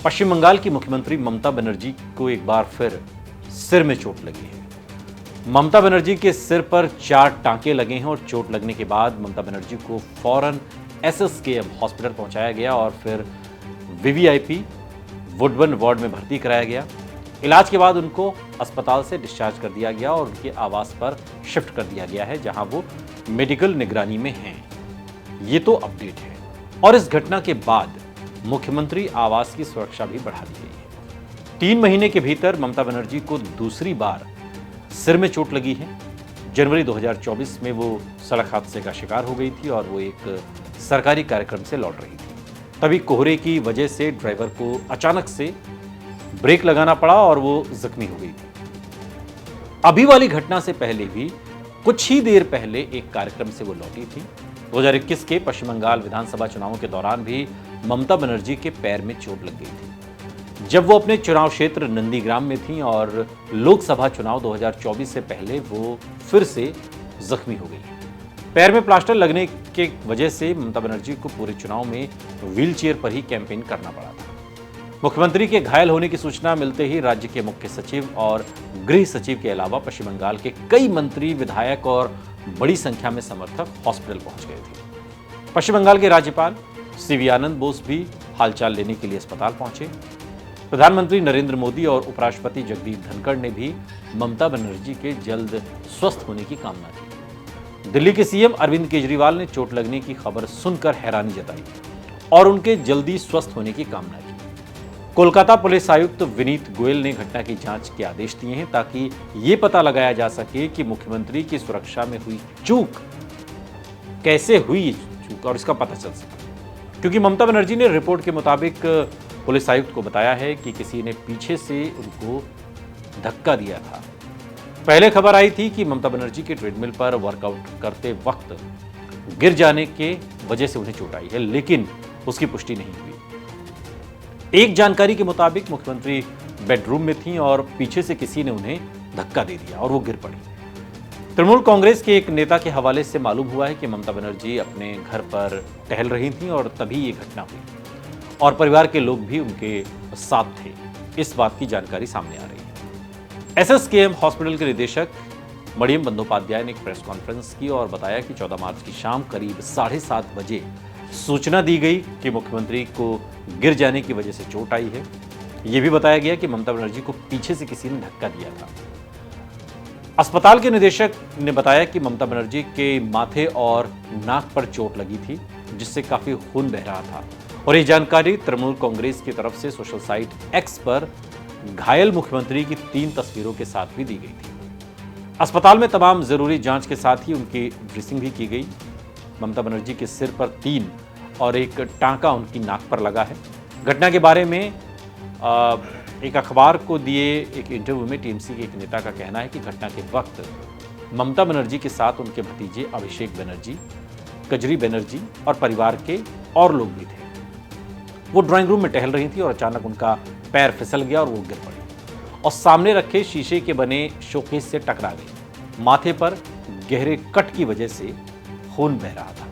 पश्चिम बंगाल की मुख्यमंत्री ममता बनर्जी को एक बार फिर सिर में चोट लगी है। ममता बनर्जी के सिर पर 4 टांके लगे हैं और चोट लगने के बाद ममता बनर्जी को फौरन एसएसकेएम हॉस्पिटल पहुंचाया गया और फिर वीवीआईपी वुडबर्न वार्ड में भर्ती कराया गया। इलाज के बाद उनको अस्पताल से डिस्चार्ज कर दिया गया और उनके आवास पर शिफ्ट कर दिया गया है, जहां वो मेडिकल निगरानी में हैं। ये तो अपडेट है। और इस घटना के बाद मुख्यमंत्री आवास की सुरक्षा भी बढ़ा दी गई है। 3 महीने के भीतर ममता बनर्जी को दूसरी बार सिर में चोट लगी है। जनवरी 2024 में वो सड़क हादसे का शिकार हो गई थी और वो एक सरकारी कार्यक्रम से लौट रही थी। तभी कोहरे की वजह से ड्राइवर को अचानक से ब्रेक लगाना पड़ा और वो जख्मी हो गई थी। अभी वाली घटना से पहले भी कुछ ही देर पहले एक कार्यक्रम से वो लौटी थी। 2021 के पश्चिम बंगाल विधानसभा चुनावों के दौरान भी ममता बनर्जी के पैर में चोट लग गई थी, जब वो अपने चुनाव क्षेत्र नंदीग्राम में थी और लोकसभा चुनाव 2024 से पहले वो फिर से जख्मी हो गई। पैर में प्लास्टर लगने के वजह से ममता बनर्जी को पूरे चुनाव में व्हीलचेयर पर ही कैंपेन करना पड़ा था। मुख्यमंत्री के घायल होने की सूचना मिलते ही राज्य के मुख्य सचिव और गृह सचिव के अलावा पश्चिम बंगाल के कई मंत्री, विधायक और बड़ी संख्या में समर्थक हॉस्पिटल पहुंच गए थे। पश्चिम बंगाल के राज्यपाल सीवी आनंद बोस भी हालचाल लेने के लिए अस्पताल पहुंचे। प्रधानमंत्री नरेंद्र मोदी और उपराष्ट्रपति जगदीप धनखड़ ने भी ममता बनर्जी के जल्द स्वस्थ होने की कामना की। दिल्ली के सीएम अरविंद केजरीवाल ने चोट लगने की खबर सुनकर हैरानी जताई और उनके जल्दी स्वस्थ होने की कामना की। कोलकाता पुलिस आयुक्त विनीत गोयल ने घटना की जांच के आदेश दिए हैं ताकि ये पता लगाया जा सके कि मुख्यमंत्री की सुरक्षा में हुई चूक कैसे हुई और इसका पता चल सके। क्योंकि ममता बनर्जी ने रिपोर्ट के मुताबिक पुलिस आयुक्त को बताया है कि किसी ने पीछे से उनको धक्का दिया था। पहले खबर आई थी कि ममता बनर्जी के ट्रेडमिल पर वर्कआउट करते वक्त गिर जाने के वजह से उन्हें चोट आई है, लेकिन उसकी पुष्टि नहीं हुई। एक जानकारी के मुताबिक मुख्यमंत्री बेडरूम में थीं और पीछे से किसी ने उन्हें धक्का दे दिया और वो गिर पड़ी। तृणमूल कांग्रेस के एक नेता के हवाले से मालूम हुआ है कि ममता बनर्जी अपने घर पर टहल रही थीं और तभी ये घटना हुई और परिवार के लोग भी उनके साथ थे। इस बात की जानकारी सामने आ रही है। एसएसकेएम हॉस्पिटल के निदेशक मरियम बंदोपाध्याय ने एक प्रेस कॉन्फ्रेंस की और बताया कि 14 मार्च की शाम करीब 7:30 बजे सूचना दी गई कि मुख्यमंत्री को गिर जाने की वजह से चोट आई है। यह भी बताया गया कि ममता बनर्जी को पीछे से किसी ने धक्का दिया था। अस्पताल के निदेशक ने बताया कि ममता बनर्जी के माथे और नाक पर चोट लगी थी, जिससे काफी खून बह रहा था और यह जानकारी तृणमूल कांग्रेस की तरफ से सोशल साइट एक्स पर घायल मुख्यमंत्री की 3 तस्वीरों के साथ भी दी गई थी। अस्पताल में तमाम जरूरी जांच के साथ ही उनकी ड्रेसिंग भी की गई। ममता बनर्जी के सिर पर 3 और एक टांका उनकी नाक पर लगा है। घटना के बारे में एक अखबार को दिए एक इंटरव्यू में टीएमसी के एक नेता का कहना है कि घटना के वक्त ममता बनर्जी के साथ उनके भतीजे अभिषेक बनर्जी, कजरी बनर्जी और परिवार के और लोग भी थे। वो ड्राइंग रूम में टहल रही थी और अचानक उनका पैर फिसल गया और वो गिर पड़ी और सामने रखे शीशे के बने शोकेस से टकरा गई। माथे पर गहरे कट की वजह से खून बह रहा था।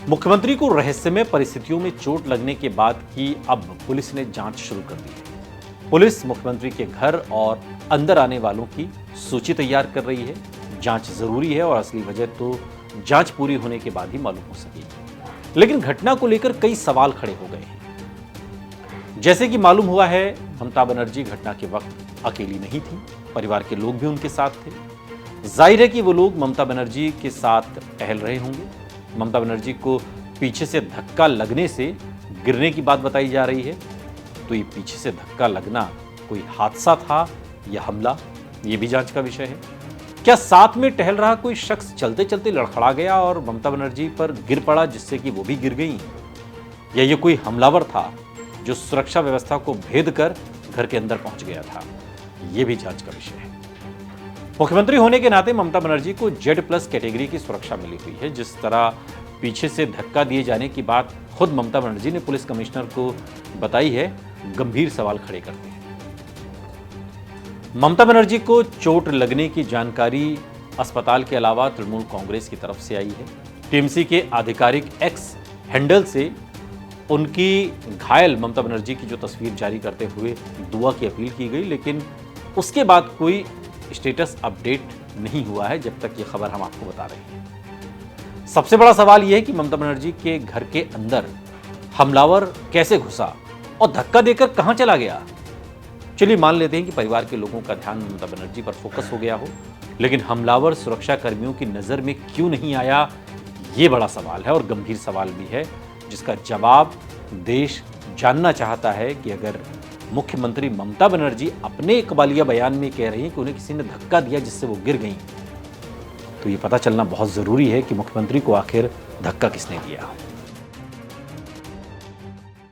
मुख्यमंत्री को रहस्यमय परिस्थितियों में चोट लगने के बाद की अब पुलिस ने जांच शुरू कर दी है। पुलिस मुख्यमंत्री के घर और अंदर आने वालों की सूची तैयार कर रही है। जांच जरूरी है और असली वजह तो जांच पूरी होने के बाद ही मालूम हो सकेगी। लेकिन घटना को लेकर कई सवाल खड़े हो गए हैं। जैसे कि मालूम हुआ है, ममता बनर्जी घटना के वक्त अकेली नहीं थी, परिवार के लोग भी उनके साथ थे। जाहिर है कि वो लोग ममता बनर्जी के साथ टहल रहे होंगे। ममता बनर्जी को पीछे से धक्का लगने से गिरने की बात बताई जा रही है, तो ये पीछे से धक्का लगना कोई हादसा था या हमला, ये भी जांच का विषय है। क्या साथ में टहल रहा कोई शख्स चलते चलते लड़खड़ा गया और ममता बनर्जी पर गिर पड़ा जिससे कि वो भी गिर गई, या ये कोई हमलावर था जो सुरक्षा व्यवस्था को भेद कर घर के अंदर पहुंच गया था, ये भी जांच का विषय है। मुख्यमंत्री होने के नाते ममता बनर्जी को Z+ कैटेगरी की सुरक्षा मिली हुई है। जिस तरह पीछे से धक्का दिए जाने की बात खुद ममता बनर्जी ने पुलिस कमिश्नर को बताई है, गंभीर सवाल खड़े करते हैं। ममता बनर्जी को चोट लगने की जानकारी अस्पताल के अलावा तृणमूल कांग्रेस की तरफ से आई है। टीएमसी के आधिकारिक एक्स हैंडल से उनकी घायल ममता बनर्जी की जो तस्वीर जारी करते हुए दुआ की अपील की गई, लेकिन उसके बाद कोई स्टेटस अपडेट नहीं हुआ है जब तक ये खबर हम आपको बता रहे हैं। सबसे बड़ा सवाल यह है कि ममता बनर्जी के घर के अंदर हमलावर कैसे घुसा और धक्का देकर कहां चला गया। चलिए मान लेते हैं कि परिवार के लोगों का ध्यान ममता बनर्जी पर फोकस हो गया हो, लेकिन हमलावर सुरक्षा कर्मियों की नजर में क्यों नहीं आया, ये बड़ा सवाल है और गंभीर सवाल भी है, जिसका जवाब देश जानना चाहता है। कि अगर मुख्यमंत्री ममता बनर्जी अपने इकबालिया बयान में कह रही हैं कि उन्हें किसी ने धक्का दिया जिससे वो गिर गईं, तो ये पता चलना बहुत जरूरी है कि मुख्यमंत्री को आखिर धक्का किसने दिया।